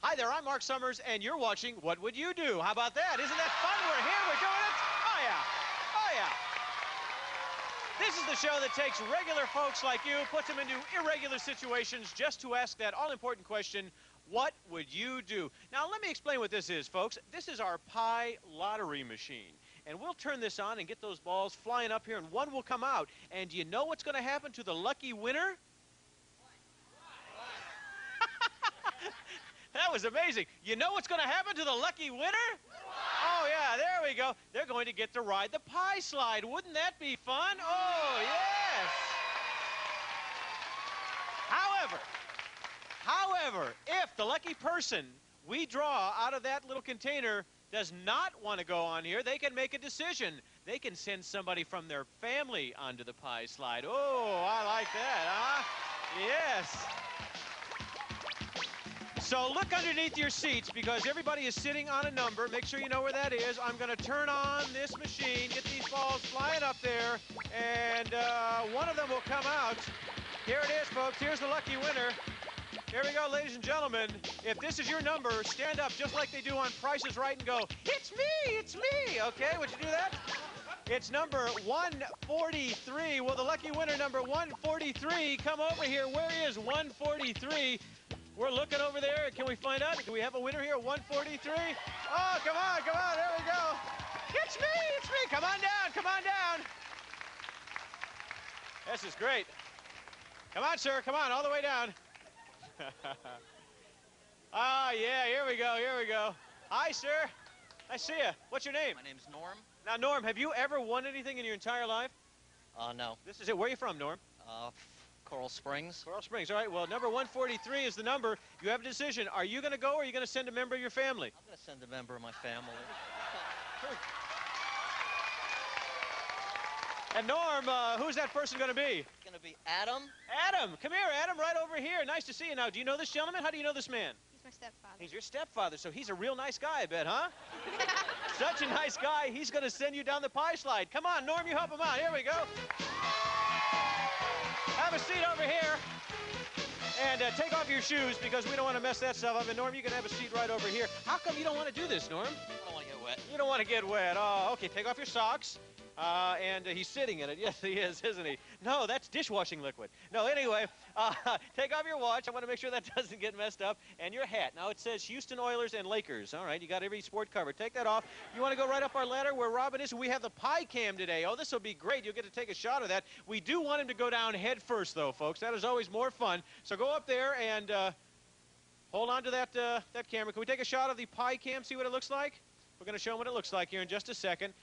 Hi there, I'm Mark Summers, and you're watching What Would You Do? How about that? Isn't that fun? We're here, we're doing it. Oh, yeah. Oh, yeah. This is the show that takes regular folks like you, puts them into irregular situations just to ask that all-important question, what would you do? Now, let me explain what this is, folks. This is our pie lottery machine. And we'll turn this on and get those balls flying up here, and one will come out. And do you know what's going to happen to the lucky winner? That was amazing. You know what's going to happen to the lucky winner? Oh, yeah, there we go. They're going to get to ride the pie slide. Wouldn't that be fun? Oh, yes. However, if the lucky person we draw out of that little container does not want to go on here, they can make a decision. They can send somebody from their family onto the pie slide. Oh, I like that, huh? Yes. So look underneath your seats because everybody is sitting on a number. Make sure you know where that is. I'm going to turn on this machine, get these balls flying up there, and one of them will come out. Here it is, folks. Here's the lucky winner. Here we go, ladies and gentlemen. If this is your number, stand up just like they do on Price is Right and go, it's me, it's me. Okay, would you do that? It's number 143. Will the lucky winner, number 143, come over here? Where is 143? We're looking over there. Can we find out? Do we have a winner here? 143? Oh, come on, there we go. It's me, it's me. Come on down. This is great. Come on, sir, come on, all the way down. Ah, yeah, here we go. Hi, sir. I see you. What's your name? My name's Norm. Now, Norm, have you ever won anything in your entire life? No. This is it. Where are you from, Norm? Coral Springs. Coral Springs. All right, well, number 143 is the number. You have a decision. Are you going to go or are you going to send a member of your family? I'm going to send a member of my family. And Norm, who's that person going to be? It's going to be Adam. Adam, come here, Adam, right over here. Nice to see you. Now, do you know this gentleman? How do you know this man? He's my stepfather. He's your stepfather, so he's a real nice guy, I bet, huh? Such a nice guy, he's going to send you down the pie slide. Come on, Norm, you help him out. Here we go. Have a seat over here. And take off your shoes because we don't want to mess that stuff up. And Norm, you can have a seat right over here. How come you don't want to do this, Norm? I don't want to get wet. You don't want to get wet. Oh, okay, take off your socks. And he's sitting in it. Yes, he is, isn't he? No, that's dishwashing liquid. No, anyway, take off your watch. I want to make sure that doesn't get messed up. And your hat. Now, it says Houston Oilers and Lakers. All right, you got every sport covered. Take that off. You want to go right up our ladder where Robin is? We have the pie cam today. Oh, this will be great. You'll get to take a shot of that. We do want him to go down head first, though, folks. That is always more fun. So go up there and hold on to that camera. Can we take a shot of the pie cam, see what it looks like? We're going to show him what it looks like here in just a second.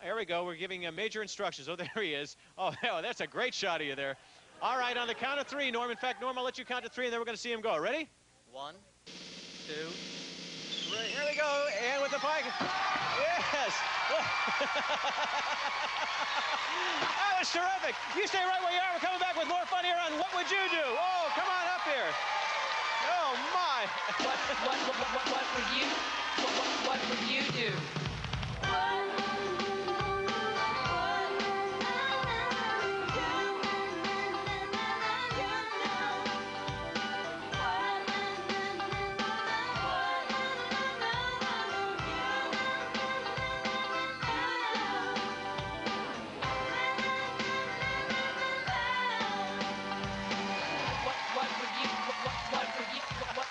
There we go. We're giving major instructions. Oh, there he is. Oh, that's a great shot of you there. All right, on the count of three, Norm. In fact, Norm, I'll let you count to three, and then we're going to see him go. Ready? 1, 2, 3. Here we go. And with the pie. Yes. That was terrific. You stay right where you are. We're coming back with more fun here on What Would You Do? Oh, come on up here. Oh, my.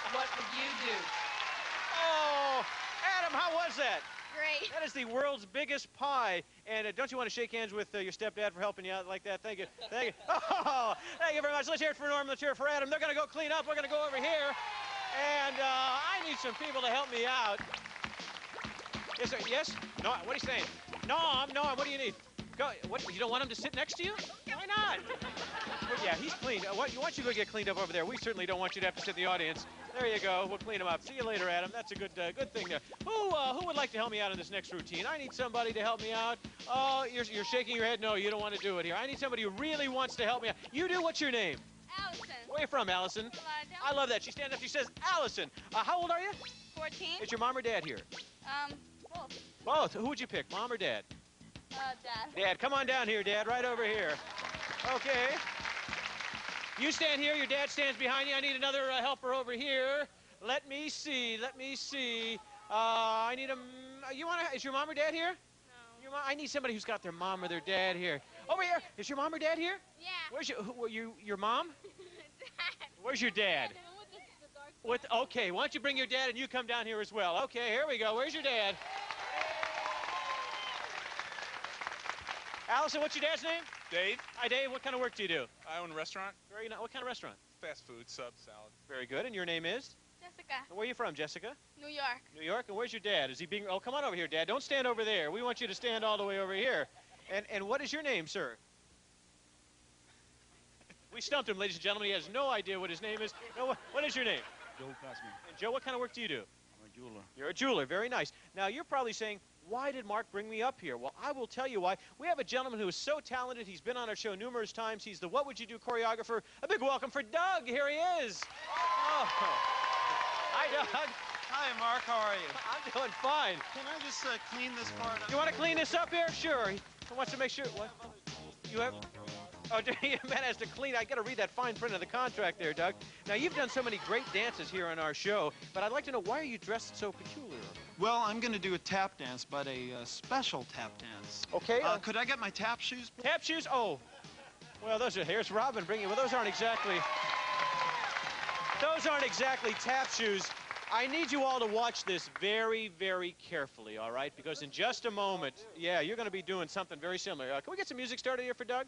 What would you do? Oh, Adam, how was that? Great. That is the world's biggest pie. And don't you want to shake hands with your stepdad for helping you out like that? Thank you. Thank you. Oh, thank you very much. Let's hear it for Norm. Let's hear it for Adam. They're going to go clean up. We're going to go over here. And I need some people to help me out. Yes, sir. Yes? No, what are you saying? No, what do you need? Go. What? You don't want him to sit next to you? Why not? Well, yeah, he's clean. Why don't you go get cleaned up over there? We certainly don't want you to have to sit in the audience. There you go. We'll clean him up. See you later, Adam. That's a good thing there. Who would like to help me out in this next routine? I need somebody to help me out. Oh, you're shaking your head. No, you don't want to do it here. I need somebody who really wants to help me out. You do. What's your name? Allison. Where are you from, Allison? Philadelphia. I love that. She stands up. She says, Allison. How old are you? 14. Is your mom or dad here? Both. Both. Who would you pick, mom or dad? Dad. Dad, come on down here, Dad. Right over here. Okay. You stand here. Your dad stands behind you. I need another helper over here. Let me see. Let me see. I need a. You want to? Is your mom or dad here? No. Your mom, I need somebody who's got their mom or their dad here. Over here. Is your mom or dad here? Yeah. Where's your mom? Dad. Where's your dad? The one with the dark With okay. Why don't you bring your dad and you come down here as well? Okay. Here we go. Where's your dad? Allison, what's your dad's name? Dave, Hi, Dave. What kind of work do you do? I own a restaurant, Very nice. What kind of restaurant? fast food, sub, salad. Very good. And your name is? Jessica. And where are you from, Jessica? New York. New York. And where's your dad? Is he being? Oh, come on over here, Dad. Don't stand over there. We want you to stand all the way over here. And what is your name, sir? We stumped him, ladies and gentlemen. He has no idea what his name is. No, what is your name? Joe Cosme. And Joe, what kind of work do you do? I'm a jeweler. You're a jeweler. Very nice. Now, you're probably saying, why did Mark bring me up here? Well, I will tell you why. We have a gentleman who is so talented. He's been on our show numerous times. He's the What Would You Do choreographer. A big welcome for Doug. Here he is. Oh. Hi, Doug. Hi, Mark. How are you? I'm doing fine. Can I just clean this part up? You want to clean this up here? Sure. He wants to make sure. What? You have? Oh, man has to clean. I got to read that fine print of the contract there, Doug. Now, you've done so many great dances here on our show, but I'd like to know, why are you dressed so peculiar? Well, I'm going to do a tap dance, but a special tap dance. Okay. Could I get my tap shoes, please? Tap shoes? Oh. Well, those are, here's Robin bringing, well, those aren't exactly tap shoes. I need you all to watch this very, very carefully, all right? Because in just a moment, yeah, you're going to be doing something very similar. Can we get some music started here for Doug?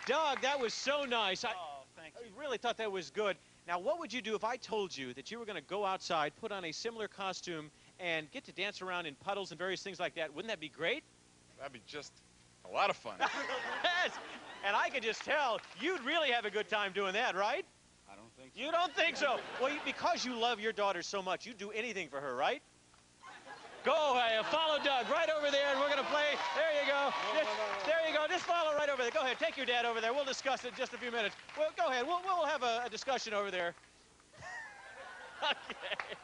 Doug, that was so nice. Oh, thank I you. really thought that was good. Now, what would you do if I told you that you were going to go outside, put on a similar costume, and get to dance around in puddles and various things like that? Wouldn't that be great? That'd be just a lot of fun. Yes. And I could just tell you'd really have a good time doing that, right? I don't think so. You don't think so? Well, because you love your daughter so much, you'd do anything for her, right? Go, follow Doug right over there, and we're going to play. There you go. There you go. Just follow right over there. Go ahead. Take your dad over there. We'll discuss it in just a few minutes. Well, go ahead. We'll have a discussion over there. Okay.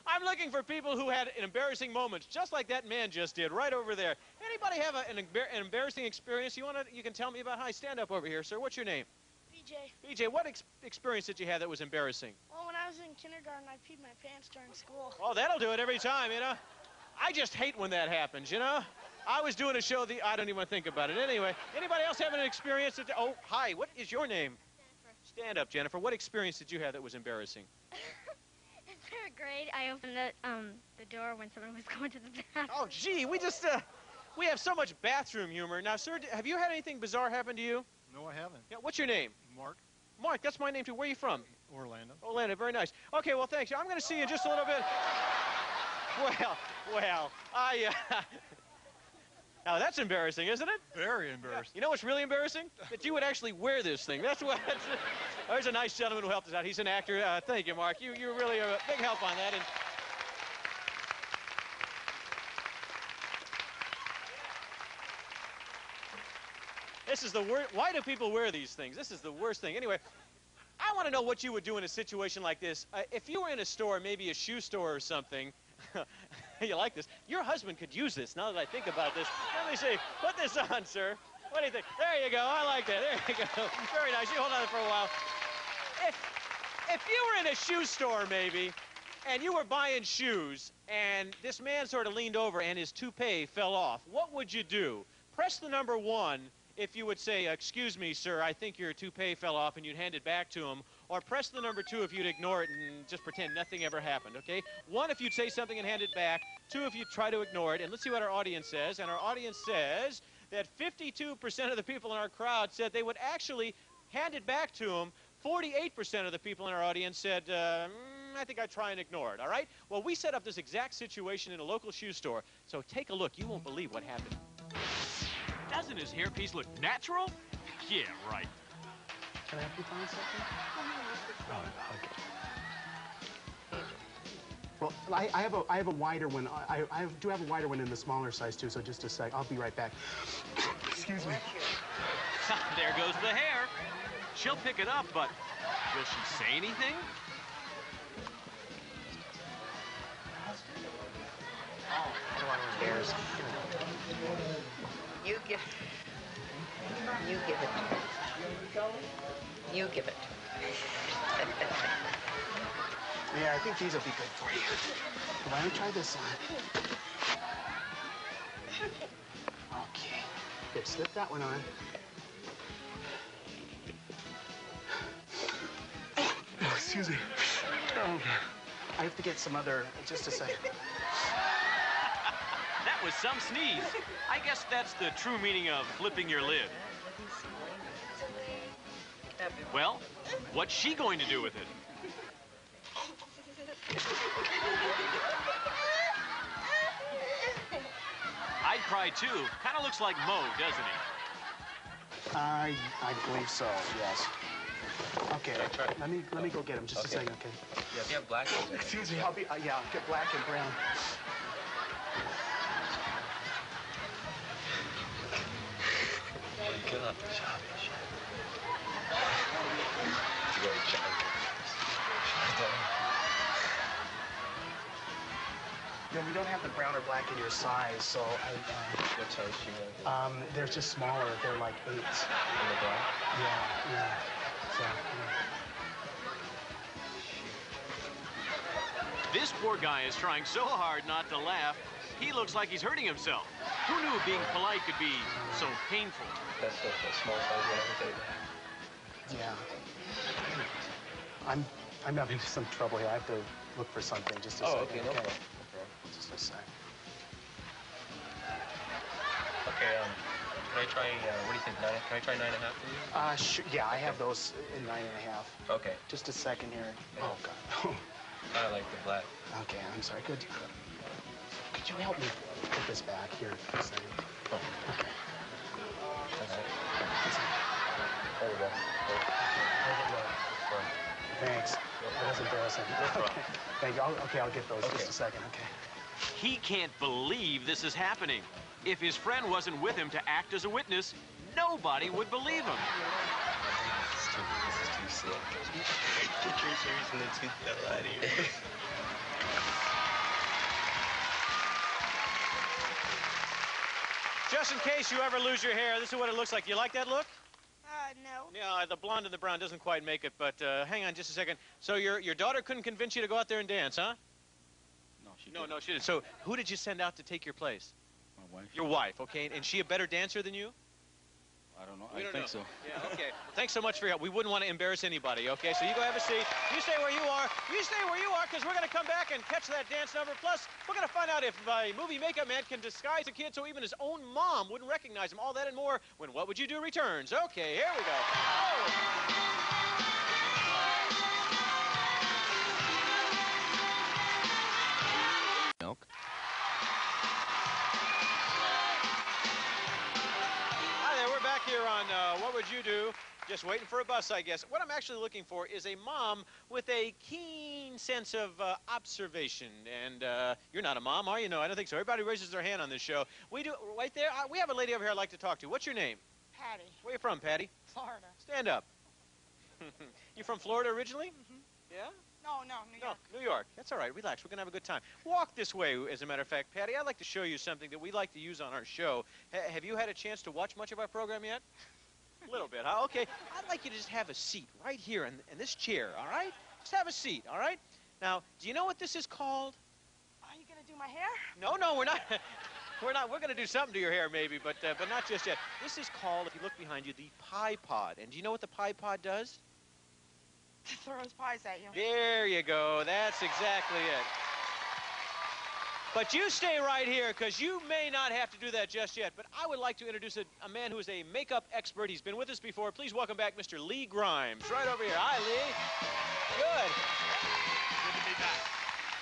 I'm looking for people who had embarrassing moments, just like that man just did, right over there. Anybody have an embarrassing experience you can tell me about? Hi, stand up over here, sir. What's your name? BJ. BJ, what experience did you have that was embarrassing? Well, when I was in kindergarten, I peed my pants during school. Oh, that'll do it every time, you know. I just hate when that happens, you know. I was doing a show, I don't even want to think about it. Anyway, anybody else having an experience? Oh, hi, what is your name? Jennifer. Stand up, Jennifer. What experience did you have that was embarrassing? In third grade, I opened the door when someone was going to the bathroom. Oh, gee, we have so much bathroom humor. Now, sir, have you had anything bizarre happen to you? No, I haven't. Yeah, what's your name? Mark, Mark, that's my name too. Where are you from? Orlando. Orlando, very nice. Okay, well, thanks. I'm going to see you in just a little bit. Well, now that's embarrassing, isn't it? Very embarrassed. You know what's really embarrassing? That you would actually wear this thing. That's what. There's a nice gentleman who helped us out. He's an actor. Thank you, Mark. You really are a big help on that. And this is the worst. Why do people wear these things? This is the worst thing. Anyway, I want to know what you would do in a situation like this. If you were in a store, maybe a shoe store or something. You like this? Your husband could use this, now that I think about this. Let me see. Put this on, sir. What do you think? There you go. I like that. There you go. Very nice. You hold on for a while. If you were in a shoe store, maybe, and you were buying shoes, and this man sort of leaned over and his toupee fell off, what would you do? Press the number 1 if you would say, excuse me, sir, I think your toupee fell off, and you'd hand it back to him. Or press the number 2 if you'd ignore it and just pretend nothing ever happened, okay? 1 if you'd say something and hand it back. 2 if you'd try to ignore it. And let's see what our audience says. And our audience says that 52% of the people in our crowd said they would actually hand it back to him. 48% of the people in our audience said, I think I'd try and ignore it, all right? Well, we set up this exact situation in a local shoe store. So take a look. You won't believe what happened. Doesn't his hairpiece look natural? Yeah, right. Can I help you find something? Oh, okay. Well, I have a wider one. I do have a wider one in the smaller size too. So just a sec. I'll be right back. Excuse me. There goes the hair. She'll pick it up, but will she say anything? I don't want to embarrass you. You give it. You give it. Yeah, I think these will be good for you. Why don't you try this on? Okay. Here, slip that one on. Oh, excuse me. Oh, I have to get some other. Just a second. That was some sneeze. I guess that's the true meaning of flipping your lid. Well, what's she going to do with it? I'd cry too. Kind of looks like Mo, doesn't he? I believe so. Yes. Okay. Let me go get him. Just a second. Okay. Yeah, if you have black. Excuse me. I'll be. Yeah, I'll get black and brown. God. No, we don't have the brown or black in your size, so What size do you want? they're just smaller. They're like 8s. In the black? Yeah. So, This poor guy is trying so hard not to laugh, he looks like he's hurting himself. Who knew being polite could be so painful? That's the small size one. yeah. I'm having some trouble here. I have to look for something. Just a second. Okay, no problem. Just a sec. Okay, can I try, what do you think, 9? Can I try 9.5 for you? Sure. Yeah, I have those in 9.5. Okay. Just a second here. Oh, God. I like the black. Okay, I'm sorry. Could you help me put this back here for a second? Oh. Okay. There we go. Thanks. That was embarrassing. Okay. Thank you. I'll get those. Just a second. Okay. He can't believe this is happening. If his friend wasn't with him to act as a witness, nobody would believe him. This is too sick. Get your serious and then get the hell out of here. Just in case you ever lose your hair, this is what it looks like. You like that look? No. Yeah, the blonde and the brown doesn't quite make it, but hang on just a second. So your daughter couldn't convince you to go out there and dance, huh? No, she No, didn't. no, she didn't. So who did you send out to take your place? My wife. Your wife, okay? And she a better dancer than you? I don't know. We I don't think know. so. Yeah, okay. Well, thanks so much for your help. We wouldn't want to embarrass anybody, okay? So you go have a seat. You stay where you are. You stay where you are, because we're going to come back and catch that dance number. Plus, we're going to find out if a movie makeup man can disguise a kid so even his own mom wouldn't recognize him. All that and more when What Would You Do returns. Okay, here we go. Oh. Milk. Hi there, we're back here on What Would You Do? Just waiting for a bus, I guess. What I'm actually looking for is a mom with a keen sense of observation. And you're not a mom, are you? No, I don't think so. Everybody raises their hand on this show. We do, right there. We have a lady over here I'd like to talk to. What's your name? Patty. Where you from, Patty? Florida. Stand up. You from Florida originally? Mm-hmm. Yeah? No, New York. No, New York. That's all right. Relax. We're going to have a good time. Walk this way, as a matter of fact. Patty, I'd like to show you something that we like to use on our show. Have you had a chance to watch much of our program yet? A little bit, huh? Okay. I'd like you to just have a seat right here in this chair, all right? Just have a seat, all right? Now, do you know what this is called? Are you going to do my hair? No, we're not. We're not. We're going to do something to your hair, maybe, but not just yet. This is called, if you look behind you, the pie pod. And do you know what the pie pod does? Throws pies at you. There you go. That's exactly it. But you stay right here, because you may not have to do that just yet. But I would like to introduce a man who is a makeup expert. He's been with us before. Please welcome back Mr. Lee Grimes. Right over here. Hi, Lee. Good. Good to be back.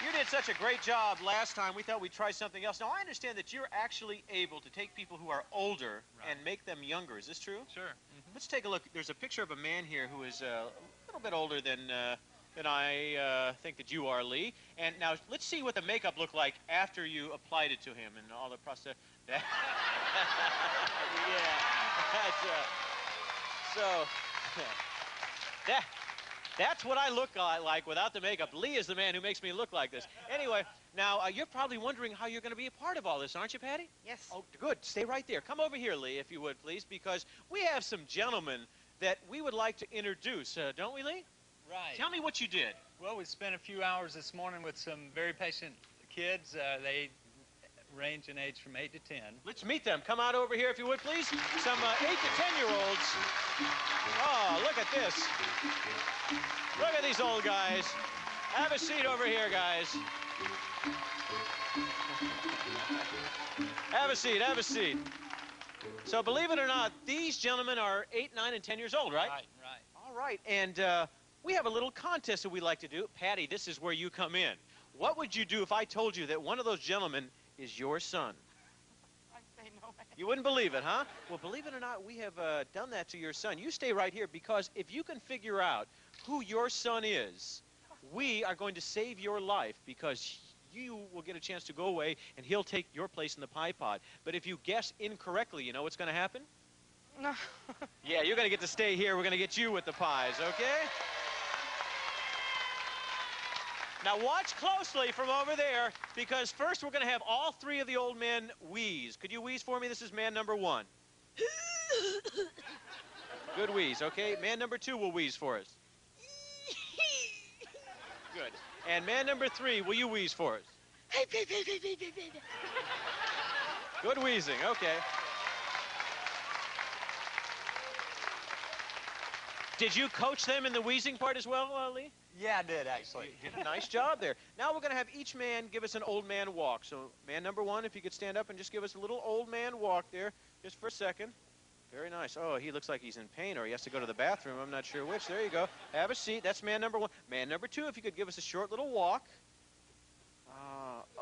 You did such a great job last time. We thought we'd try something else. Now, I understand that you're actually able to take people who are older and make them younger. Is this true? Sure. Let's take a look. There's a picture of a man here who is a little bit older than I think that you are, Lee. And now, let's see what the makeup looked like after you applied it to him and all the process. Yeah. That's what I look like without the makeup. Lee is the man who makes me look like this. Anyway, now, you're probably wondering how you're going to be a part of all this, aren't you, Patty? Yes. Oh, good. Stay right there. Come over here, Lee, if you would, please, because we have some gentlemen that we would like to introduce, don't we, Lee? Right. Tell me what you did. Well, we spent a few hours this morning with some very patient kids. They range in age from 8 to 10. Let's meet them. Come out over here, if you would, please. Some 8 to 10-year-olds. Oh, look at this. Look at these old guys. Have a seat over here, guys. Have a seat, have a seat. So believe it or not, these gentlemen are 8, 9, and 10 years old, right? Right. All right, and we have a little contest that we'd like to do. Patty, this is where you come in. What would you do if I told you that one of those gentlemen is your son? I'd say no way. You wouldn't believe it, huh? Well, believe it or not, we have done that to your son. You stay right here, because if you can figure out who your son is, we are going to save your life, because you will get a chance to go away, and he'll take your place in the pie pod. But if you guess incorrectly, you know what's going to happen? No. Yeah, you're going to get to stay here. We're going to get you with the pies, okay? Now watch closely from over there, because first we're going to have all 3 of the old men wheeze. Could you wheeze for me? This is man number 1. Good wheeze, okay? Man number 2 will wheeze for us. Good. And man number 3, will you wheeze for us? Good wheezing, okay. Did you coach them in the wheezing part as well, Lee? Yeah, I did, actually. You did a nice job there. Now we're going to have each man give us an old man walk. So man number 1, if you could stand up and just give us a little old man walk there, just for a second. Very nice. Oh, he looks like he's in pain, or he has to go to the bathroom. I'm not sure which. There you go. Have a seat. That's man number 1. Man number 2, if you could give us a short little walk.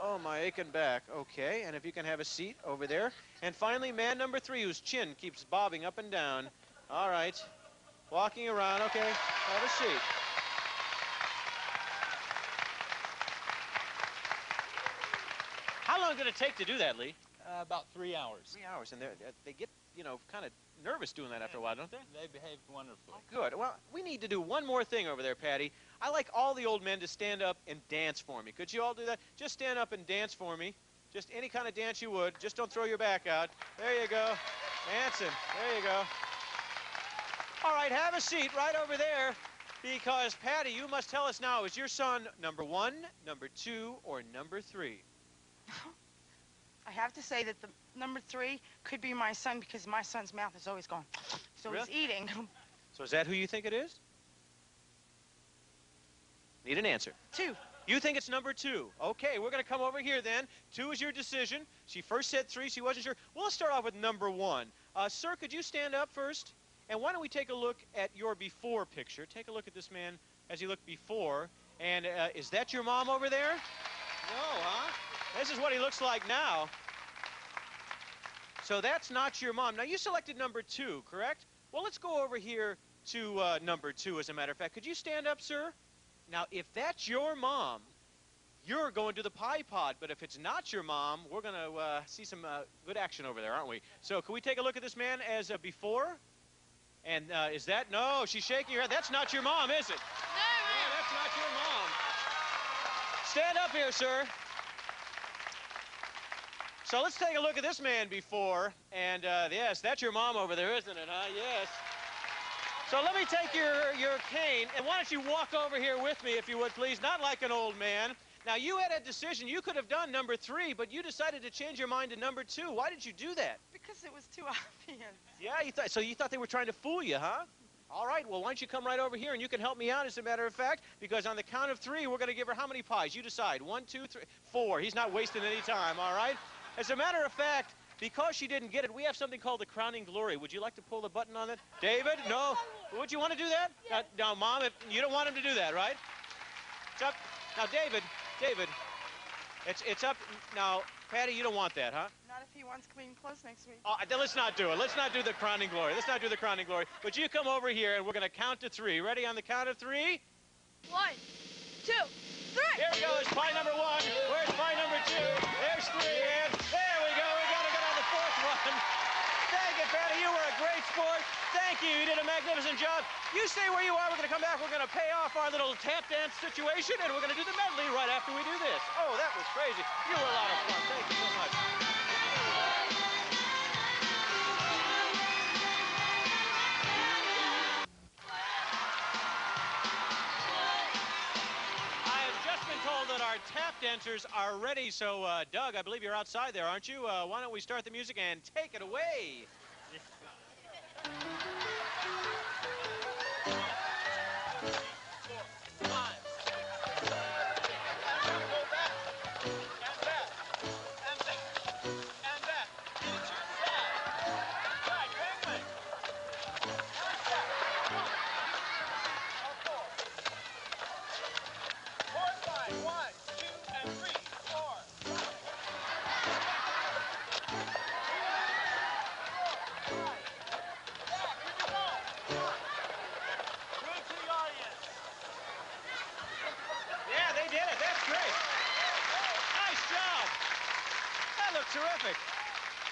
Oh, my aching back. Okay, and if you can have a seat over there. And finally, man number 3, whose chin keeps bobbing up and down. All right. Walking around. Okay, have a seat. How long did it take to do that, Lee? About 3 hours. 3 hours, and they get, you know, kind of nervous doing that after a while, don't they? They behaved wonderfully. Good. Well, we need to do one more thing over there, Patty. I like all the old men to stand up and dance for me. Could you all do that? Just stand up and dance for me. Just any kind of dance you would. Just don't throw your back out. There you go. Dancing. There you go. All right, have a seat right over there, because, Patty, you must tell us now, is your son number 1, number 2, or number 3? I have to say that the number 3 could be my son, because my son's mouth is always going. So Really? he's eating. So is that who you think it is? Need an answer. 2. You think it's number 2. Okay, we're going to come over here then. 2 is your decision. She first said 3. She wasn't sure. Well, let's start off with number 1. Sir, could you stand up first? And why don't we take a look at your before picture? Take a look at this man as he looked before. And is that your mom over there? No, huh? This is what he looks like now. So that's not your mom. Now, you selected number 2, correct? Well, let's go over here to number 2, as a matter of fact. Could you stand up, sir? Now, if that's your mom, you're going to the pie pod. But if it's not your mom, we're going to see some good action over there, aren't we? So can we take a look at this man as a before? And is that? No, she's shaking her head. That's not your mom, is it? No, that's not your mom. Stand up here, sir. So let's take a look at this man before. And yes, that's your mom over there, isn't it, huh? Yes. So let me take your cane, and why don't you walk over here with me, if you would, please? Not like an old man. Now, you had a decision. You could have done number 3, but you decided to change your mind to number 2. Why did you do that? Because it was too obvious. Yeah, so you thought they were trying to fool you, huh? All right, well, why don't you come right over here, and you can help me out, as a matter of fact, because on the count of 3, we're going to give her how many pies? You decide. 1, 2, 3, 4. He's not wasting any time, all right? As a matter of fact, because she didn't get it, we have something called the crowning glory. Would you like to pull the button on it? David? No? Would you want to do that? Yes. Now, Mom, you don't want him to do that, right? Now, David, David, it's up now. Patty, you don't want that, huh? Not if he wants clean clothes next week. Then let's not do it. Let's not do the crowning glory. Let's not do the crowning glory. But you come over here, and we're going to count to 3. Ready on the count of 3? 1, 2, 3. Here goes pie number 1. Where's pie number 2? There's 3, and there we go. We got to get on the 4th one. Thank you, Patty. You were a great sport. Thank you. You did a magnificent job. You stay where you are. We're going to come back. We're going to pay off our little tap dance situation, and we're going to do the medley right after we do this. Oh, that was crazy. You were a lot of fun. Thank you so much. I have just been told that our tap dancers are ready. So, Doug, I believe you're outside there, aren't you? Why don't we start the music and take it away? Terrific.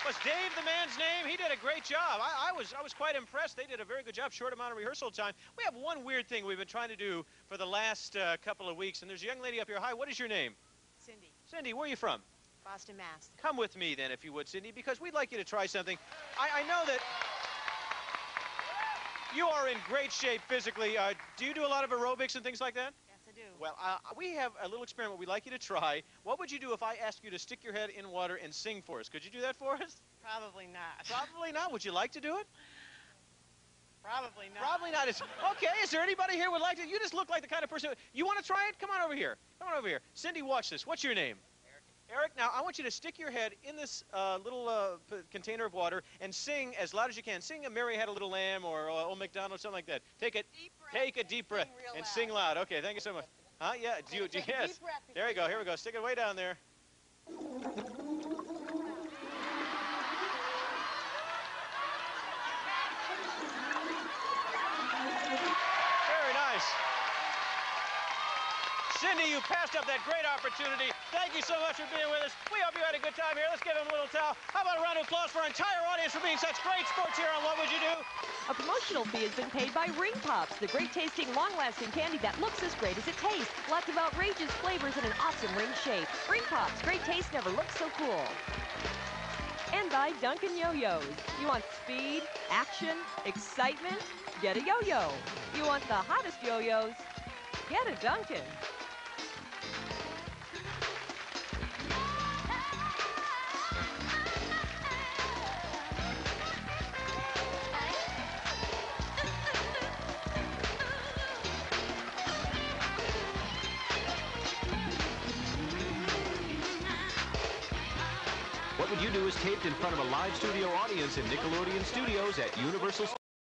Was Dave the man's name? He did a great job. I was quite impressed. They did a very good job, short amount of rehearsal time. We have one weird thing we've been trying to do for the last couple of weeks, and there's a young lady up here. Hi, what is your name? Cindy. Cindy, where are you from? Boston, Mass. Come with me then, if you would, Cindy, because we'd like you to try something. I know that you are in great shape physically. Do you do a lot of aerobics and things like that? Well, we have a little experiment we'd like you to try. What would you do if I asked you to stick your head in water and sing for us? Could you do that for us? Probably not. Probably not. Would you like to do it? Probably not. Probably not. Okay, is there anybody here who would like to? You just look like the kind of person. You want to try it? Come on over here. Come on over here. Cindy, watch this. What's your name? Eric, now I want you to stick your head in this little container of water and sing as loud as you can. Sing a Mary Had a Little Lamb or Old MacDonald, something like that. Take a deep breath and sing loud. Okay, thank you so much. Huh? Yeah, yes. There you go. Here we go. Stick it way down there. Very nice. Cindy, you passed up that great opportunity. Thank you so much for being with us. We hope you had a good time here. Let's give them a little towel. How about a round of applause for our entire audience for being such great sports here on What Would You Do? A promotional fee has been paid by Ring Pops, the great-tasting, long-lasting candy that looks as great as it tastes. Lots of outrageous flavors and an awesome ring shape. Ring Pops, great taste never looks so cool. And by Dunkin' Yo-Yos. You want speed, action, excitement? Get a yo-yo. You want the hottest yo-yos? Get a Dunkin'. What Would You Do is taped in front of a live studio audience in Nickelodeon Studios at Universal